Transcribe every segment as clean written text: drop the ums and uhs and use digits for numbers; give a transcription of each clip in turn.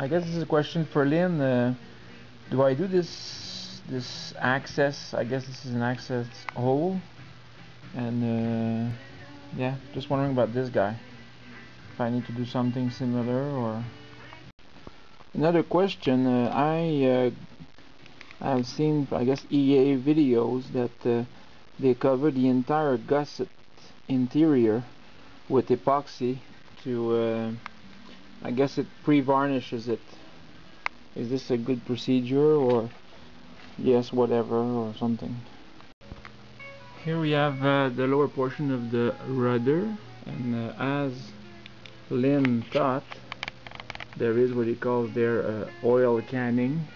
I guess this is a question for Lynn. Do I do this access? I guess this is an access hole, and yeah, just wondering about this guy. If I need to do something similar or another question. I've seen, I guess, EA videos that they cover the entire gusset interior with epoxy to I guess it pre-varnishes it. Is this a good procedure, or yes, whatever, or something? Here we have the lower portion of the rudder, and as Lynn thought, there is what he calls there oil canning.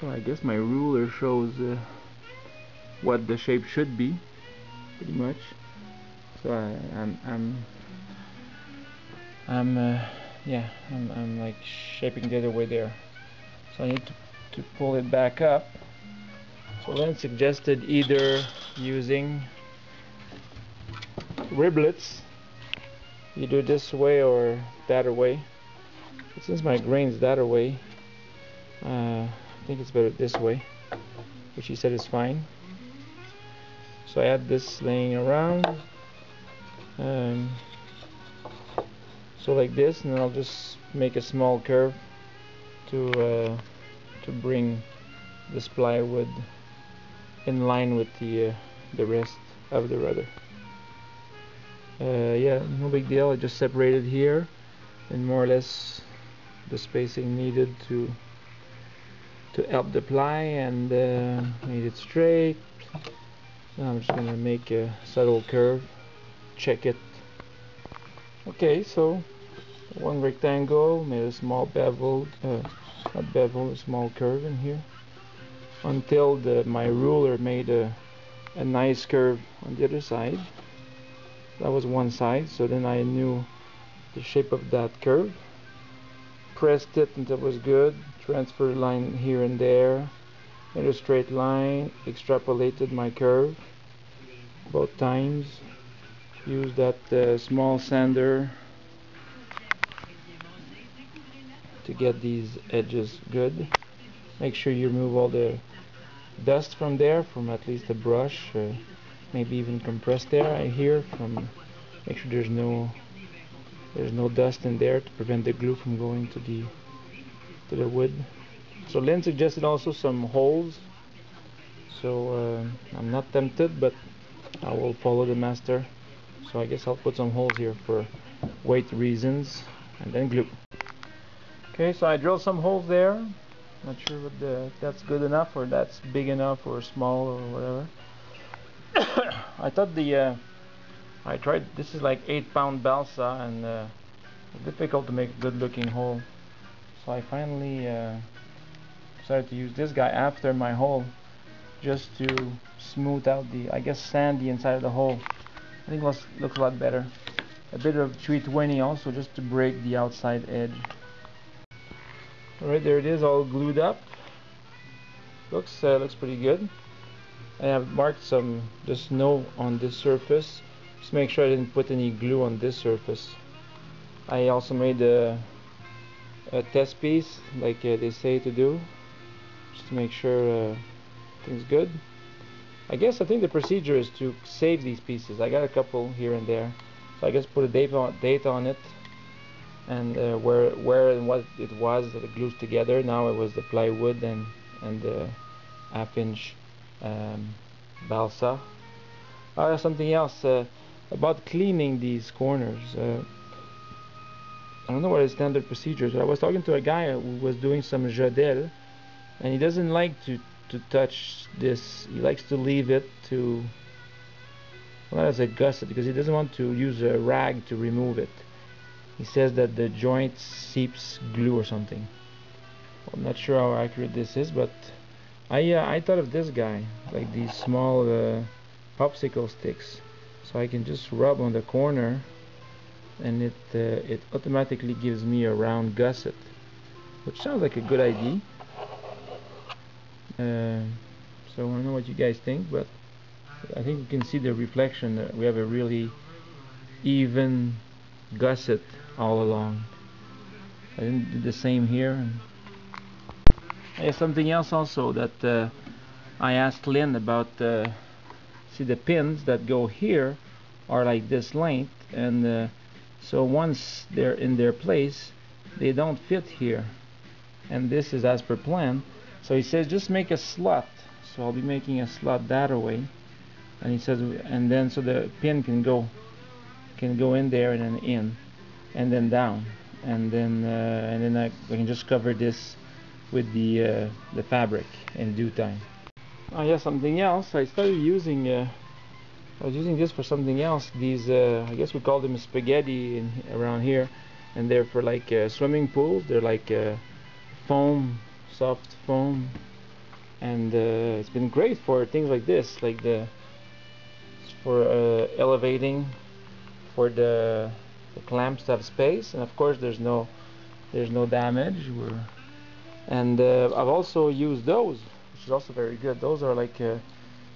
So I guess my ruler shows what the shape should be, pretty much. So I'm like shaping the other way there. So I need to pull it back up. So Lynn suggested either using riblets, either this way or that way. But since my grain's that way, I think it's better this way, which he said is fine. So I had this laying around, so like this, and then I'll just make a small curve to bring this plywood in line with the rest of the rudder. Yeah, no big deal. I just separated here, and more or less the spacing needed to help the ply, and made it straight. Now I'm just gonna make a subtle curve, check it. Okay, so one rectangle, made a small bevel, not bevel, a small curve in here, until my ruler made a nice curve on the other side. That was one side, so then I knew the shape of that curve, pressed it until it was good, transferred a line here and there, made a straight line, extrapolated my curve both times, used that small sander to get these edges good. Make sure you remove all the dust from there, from at least the brush, maybe even compress there. I hear from, make sure there's no dust in there to prevent the glue from going to the wood. So Lynn suggested also some holes, so I'm not tempted, but I will follow the master. So I guess I'll put some holes here for weight reasons, and then glue. Okay, so I drilled some holes there. Not sure if that's good enough, or that's big enough, or small, or whatever. I thought I tried, this is like 8-pound balsa, and it's difficult to make a good looking hole. So I finally decided to use this guy after my hole, just to smooth out I guess sand the inside of the hole. I think it looks a lot better. A bit of 320 also, just to break the outside edge. Alright, there it is, all glued up. Looks pretty good. I have marked the snow on this surface, just make sure I didn't put any glue on this surface. I also made a test piece, like they say to do, just to make sure things good. I think the procedure is to save these pieces. I got a couple here and there, so I guess put a date on it, and where and what it was that it glues together. Now it was the plywood and the half-inch balsa. Something else about cleaning these corners. I don't know what is standard procedures, but I was talking to a guy who was doing some jodel, and he doesn't like to touch this. He likes to leave it to, well, as a gusset, because he doesn't want to use a rag to remove it. He says that the joint seeps glue or something. Well, I'm not sure how accurate this is, but I thought of this guy, like these small popsicle sticks, so I can just rub on the corner, and it automatically gives me a round gusset, which sounds like a good idea. So I don't know what you guys think, but I think you can see the reflection. We have a really even gusset all along. I didn't do the same here. Something else also that I asked Lynn about. See, the pins that go here are like this length, and so once they're in their place, they don't fit here, and this is as per plan. So he says just make a slot. So I'll be making a slot that way, and he says, and then so the pin can go in there and then in, and then down, and then I can just cover this with the fabric in due time. Oh yeah, something else. I started using. I was using this for something else. These, I guess we call them spaghetti around here, and they're for like swimming pools. They're like foam, soft foam, and it's been great for things like this, like for elevating, for the clamps to have space, and of course there's no damage. And I've also used those, which is also very good. Those are like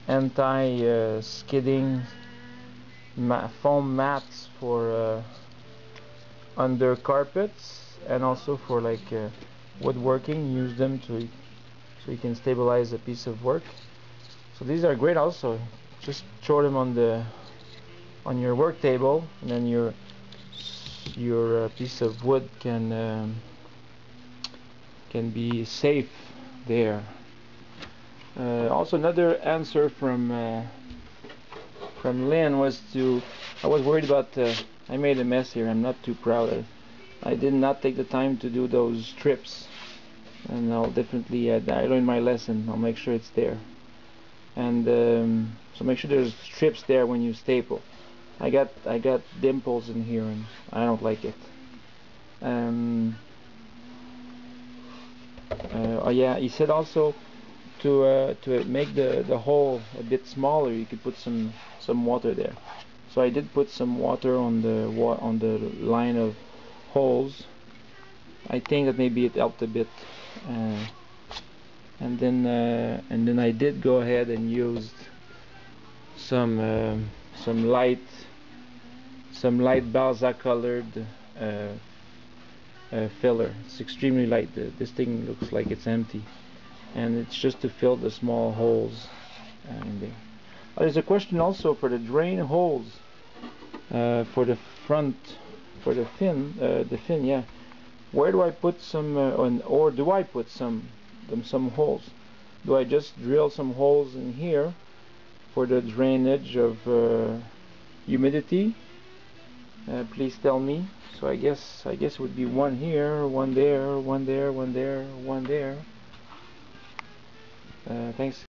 anti-skidding foam mats for under carpets, and also for like woodworking. Use them so you can stabilize a piece of work. So these are great also. Just throw them on your work table, and then your piece of wood can be safe there. Also, another answer from Lynn was I was worried about. I made a mess here. I'm not too proud. I did not take the time to do those strips, and I'll definitely. I learned my lesson. I'll make sure it's there, and so make sure there's strips there when you staple. I got dimples in here, and I don't like it. Oh yeah, he said also to make the hole a bit smaller, you could put some water there. So I did put some water on the line of holes. I think that maybe it helped a bit, and then I did go ahead and used some light Balzac colored filler. It's extremely light. This thing looks like it's empty, and it's just to fill the small holes in there. There's a question also for the drain holes for the front, for the fin. Yeah. Where do I put some, or do I put some holes? Do I just drill some holes in here for the drainage of humidity? Please tell me. So I guess it would be one here, one there, one there, one there, one there. Thanks.